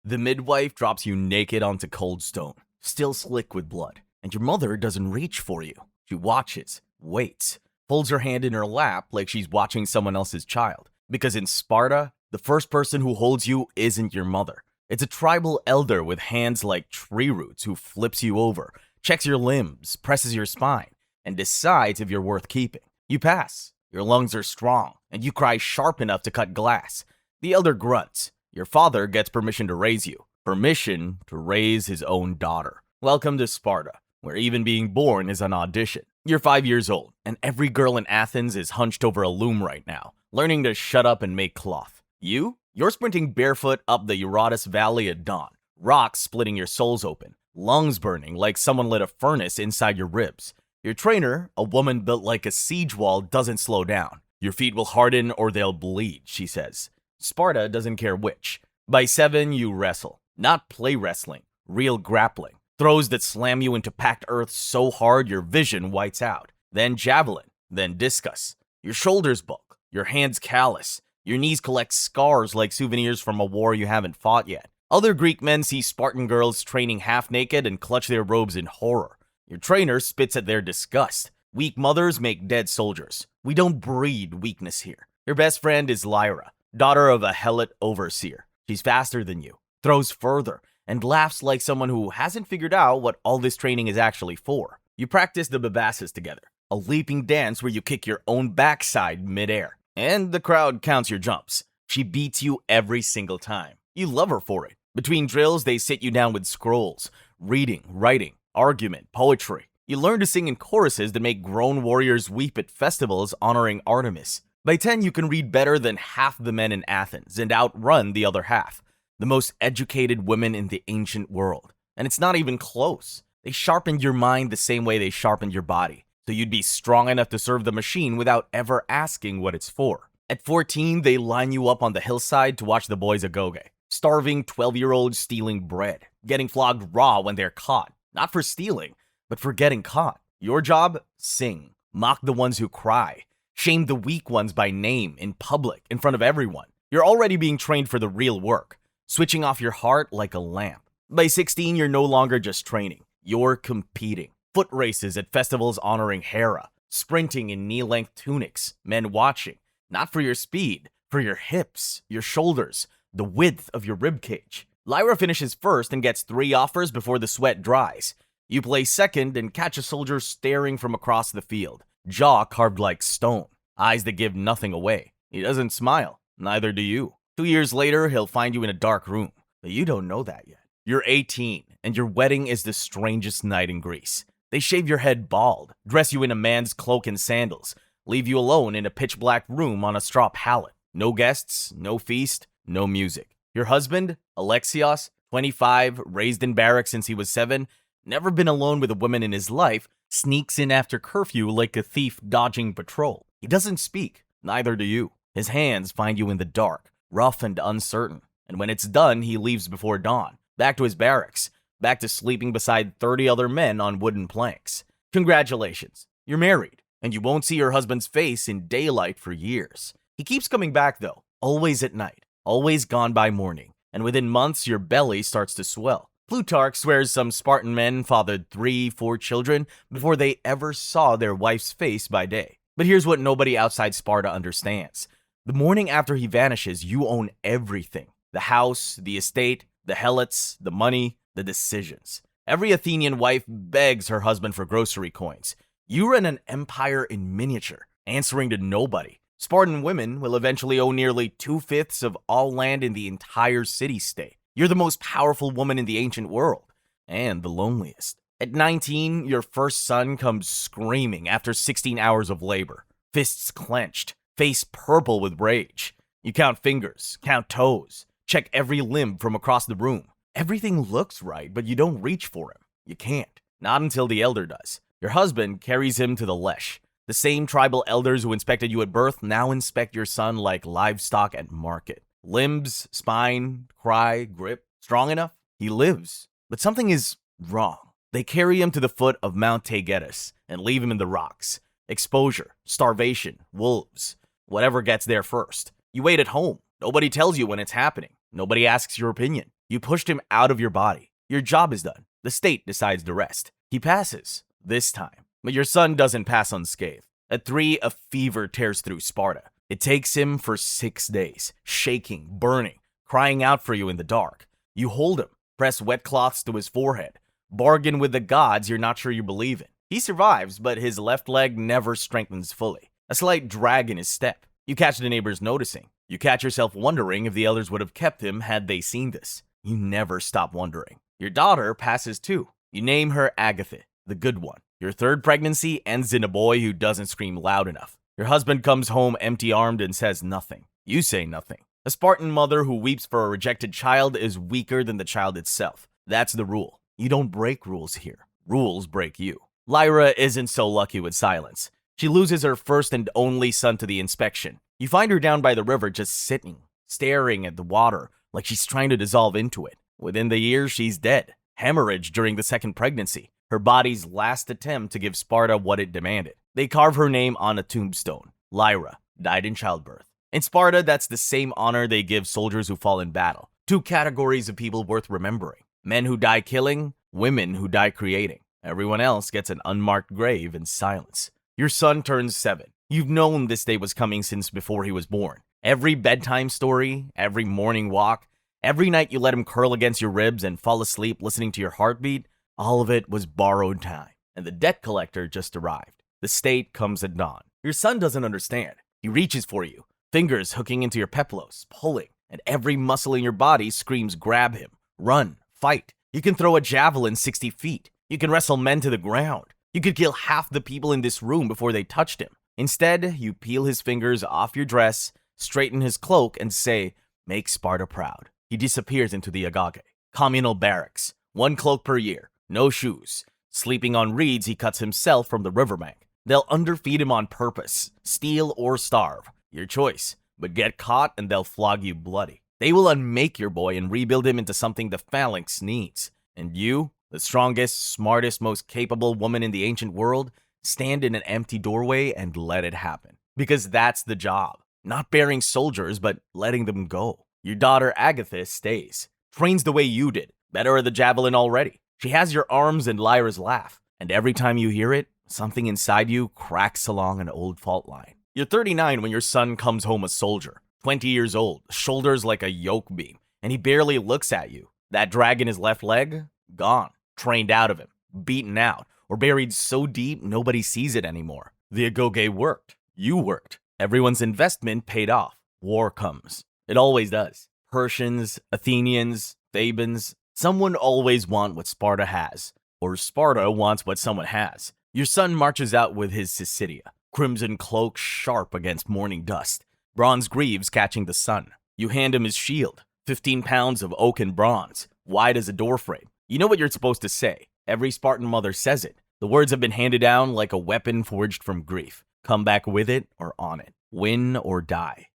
The midwife drops you naked onto cold stone, still slick with blood, and your mother doesn't reach for you. She watches, waits, folds her hand in her lap like she's watching someone else's child. Because in Sparta, the first person who holds you isn't your mother. It's a tribal elder with hands like tree roots who flips you over, checks your limbs, presses your spine, and decides if you're worth keeping. You pass. Your lungs are strong, and you cry sharp enough to cut glass. The elder grunts. Your father gets permission to raise you. Permission to raise his own daughter. Welcome to Sparta, where even being born is an audition. You're 5 years old, and every girl in Athens is hunched over a loom right now, learning to shut up and make cloth. You're sprinting barefoot up the Eurotas Valley at dawn, rocks splitting your soles open, lungs burning like someone lit a furnace inside your ribs. Your trainer, a woman built like a siege wall, doesn't slow down. Your feet will harden or they'll bleed, she says. Sparta doesn't care which. By 7, you wrestle. Not play wrestling, real grappling. Throws that slam you into packed earth so hard your vision whites out. Then javelin, then discus. Your shoulders bulk, your hands callous. Your knees collect scars like souvenirs from a war you haven't fought yet. Other Greek men see Spartan girls training half naked and clutch their robes in horror. Your trainer spits at their disgust. Weak mothers make dead soldiers. We don't breed weakness here. Your best friend is Lyra, daughter of a helot overseer. She's faster than you, throws further, and laughs like someone who hasn't figured out what all this training is actually for. You practice the babasses together, a leaping dance where you kick your own backside midair. And the crowd counts your jumps. She beats you every single time. You love her for it. Between drills, they sit you down with scrolls, reading, writing, argument, poetry. You learn to sing in choruses that make grown warriors weep at festivals honoring Artemis. By 10, you can read better than half the men in Athens and outrun the other half, the most educated women in the ancient world. And it's not even close. They sharpened your mind the same way they sharpened your body, so you'd be strong enough to serve the machine without ever asking what it's for. At 14, they line you up on the hillside to watch the boys agoge. Starving 12-year-olds stealing bread, getting flogged raw when they're caught. Not for stealing, but for getting caught. Your job? Sing. Mock the ones who cry. Shame the weak ones by name, in public, in front of everyone. You're already being trained for the real work, switching off your heart like a lamp. By 16, you're no longer just training. You're competing. Foot races at festivals honoring Hera. Sprinting in knee-length tunics, men watching. Not for your speed, for your hips, your shoulders, the width of your ribcage. Lyra finishes first and gets 3 offers before the sweat dries. You play second and catch a soldier staring from across the field. Jaw carved like stone. Eyes that give nothing away. He doesn't smile. Neither do you. 2 years later, he'll find you in a dark room. But you don't know that yet. You're 18, and your wedding is the strangest night in Greece. They shave your head bald, dress you in a man's cloak and sandals, leave you alone in a pitch-black room on a straw pallet. No guests, no feast, no music. Your husband, Alexios, 25, raised in barracks since he was 7, never been alone with a woman in his life, sneaks in after curfew like a thief dodging patrol. He doesn't speak, neither do you. His hands find you in the dark, rough and uncertain, and when it's done, he leaves before dawn, back to his barracks, back to sleeping beside 30 other men on wooden planks. Congratulations, you're married, and you won't see your husband's face in daylight for years. He keeps coming back though, always at night, always gone by morning, and within months your belly starts to swell. Plutarch swears some Spartan men fathered 3-4 children before they ever saw their wife's face by day. But here's what nobody outside Sparta understands. The morning after he vanishes, you own everything. The house, the estate, the helots, the money, the decisions. Every Athenian wife begs her husband for grocery coins. You run an empire in miniature, answering to nobody. Spartan women will eventually own nearly 2/5 of all land in the entire city-state. You're the most powerful woman in the ancient world, and the loneliest. At 19, your first son comes screaming after 16 hours of labor. Fists clenched, face purple with rage. You count fingers, count toes, check every limb from across the room. Everything looks right, but you don't reach for him. You can't. Not until the elder does. Your husband carries him to the lesh. The same tribal elders who inspected you at birth now inspect your son like livestock at market. Limbs, spine, cry, grip. Strong enough? He lives. But something is wrong. They carry him to the foot of Mount Taygetus and leave him in the rocks. Exposure, starvation, wolves. Whatever gets there first. You wait at home. Nobody tells you when it's happening. Nobody asks your opinion. You pushed him out of your body. Your job is done. The state decides the rest. He passes, this time. But your son doesn't pass unscathed. At 3, a fever tears through Sparta. It takes him for 6 days, shaking, burning, crying out for you in the dark. You hold him, press wet cloths to his forehead, bargain with the gods you're not sure you believe in. He survives, but his left leg never strengthens fully. A slight drag in his step. You catch the neighbors noticing. You catch yourself wondering if the elders would have kept him had they seen this. You never stop wondering. Your daughter passes too. You name her Agatha, the good one. Your 3rd pregnancy ends in a boy who doesn't scream loud enough. Your husband comes home empty-armed and says nothing. You say nothing. A Spartan mother who weeps for a rejected child is weaker than the child itself. That's the rule. You don't break rules here. Rules break you. Lyra isn't so lucky with silence. She loses her first and only son to the inspection. You find her down by the river just sitting, staring at the water like she's trying to dissolve into it. Within the year, she's dead. Hemorrhage during the 2nd pregnancy. Her body's last attempt to give Sparta what it demanded. They carve her name on a tombstone. Lyra died in childbirth. In Sparta, that's the same honor they give soldiers who fall in battle. 2 categories of people worth remembering. Men who die killing, women who die creating. Everyone else gets an unmarked grave in silence. Your son turns 7. You've known this day was coming since before he was born. Every bedtime story, every morning walk, every night you let him curl against your ribs and fall asleep listening to your heartbeat, all of it was borrowed time. And the debt collector just arrived. The state comes at dawn. Your son doesn't understand. He reaches for you, fingers hooking into your peplos, pulling, and every muscle in your body screams grab him, run, fight. You can throw a javelin 60 feet. You can wrestle men to the ground. You could kill half the people in this room before they touched him. Instead, you peel his fingers off your dress, straighten his cloak, and say, "Make Sparta proud." He disappears into the agage, communal barracks, 1 cloak per year, no shoes. Sleeping on reeds he cuts himself from the riverbank. They'll underfeed him on purpose, steal or starve. Your choice, but get caught and they'll flog you bloody. They will unmake your boy and rebuild him into something the phalanx needs. And you, the strongest, smartest, most capable woman in the ancient world, stand in an empty doorway and let it happen. Because that's the job. Not burying soldiers, but letting them go. Your daughter Agatha stays. Trains the way you did. Better at the javelin already. She has your arms and Lyra's laugh. And every time you hear it, something inside you cracks along an old fault line. You're 39 when your son comes home a soldier. 20 years old, shoulders like a yoke beam. And he barely looks at you. That drag in his left leg? Gone. Trained out of him. Beaten out. Or buried so deep nobody sees it anymore. The agage worked. You worked. Everyone's investment paid off. War comes. It always does. Persians, Athenians, Thebans. Someone always wants what Sparta has. Or Sparta wants what someone has. Your son marches out with his Syssitia. Crimson cloak sharp against morning dust. Bronze greaves catching the sun. You hand him his shield. 15 pounds of oak and bronze. Wide as a doorframe. You know what you're supposed to say. Every Spartan mother says it. The words have been handed down like a weapon forged from grief. Come back with it or on it. Win or die.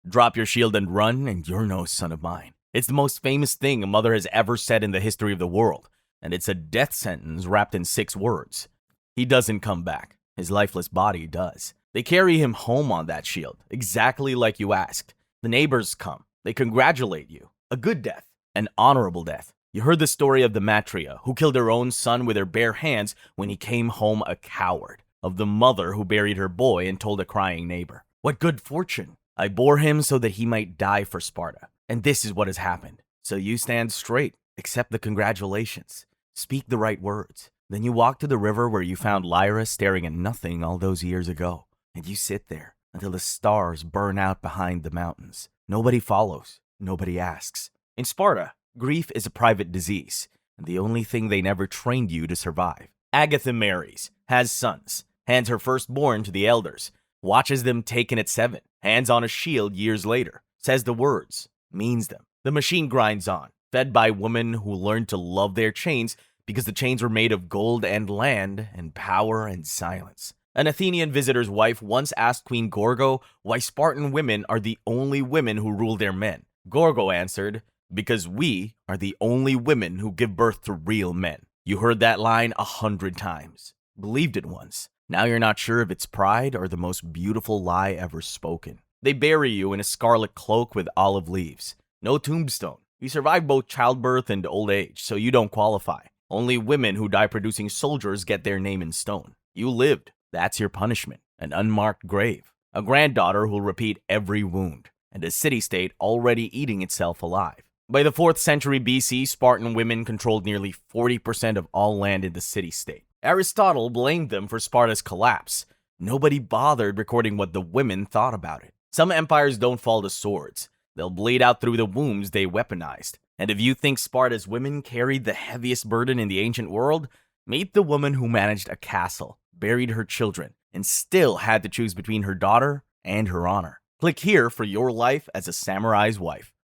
Drop your shield and run, and you're no son of mine. It's the most famous thing a mother has ever said in the history of the world, and it's a death sentence wrapped in 6 words. He doesn't come back. His lifeless body does. They carry him home on that shield, exactly like you asked. The neighbors come. They congratulate you. A good death. An honorable death. You heard the story of the Matria, who killed her own son with her bare hands when he came home a coward. Of the mother who buried her boy and told a crying neighbor, "What good fortune! I bore him so that he might die for Sparta. And this is what has happened." So you stand straight, accept the congratulations, speak the right words. Then you walk to the river where you found Lyra staring at nothing all those years ago. And you sit there until the stars burn out behind the mountains. Nobody follows. Nobody asks. In Sparta, grief is a private disease, and the only thing they never trained you to survive. Agatha marries, has sons, hands her firstborn to the elders, watches them taken at 7, hands on a shield years later, says the words, means them. The machine grinds on, fed by women who learned to love their chains because the chains were made of gold and land and power and silence. An Athenian visitor's wife once asked Queen Gorgo why Spartan women are the only women who rule their men. Gorgo answered, "Because we are the only women who give birth to real men." You heard that line 100 times. Believed it once. Now you're not sure if it's pride or the most beautiful lie ever spoken. They bury you in a scarlet cloak with olive leaves. No tombstone, You survive both childbirth and old age, so you don't qualify. Only women who die producing soldiers get their name in stone. You lived. That's your punishment. An unmarked grave. A granddaughter who'll repeat every wound. And a city-state already eating itself alive. By the 4th century BC, Spartan women controlled nearly 40% of all land in the city-state. Aristotle blamed them for Sparta's collapse. Nobody bothered recording what the women thought about it. Some empires don't fall to swords. They'll bleed out through the wombs they weaponized. And if you think Sparta's women carried the heaviest burden in the ancient world, meet the woman who managed a castle, buried her children, and still had to choose between her daughter and her honor. Click here for your life as a samurai's wife.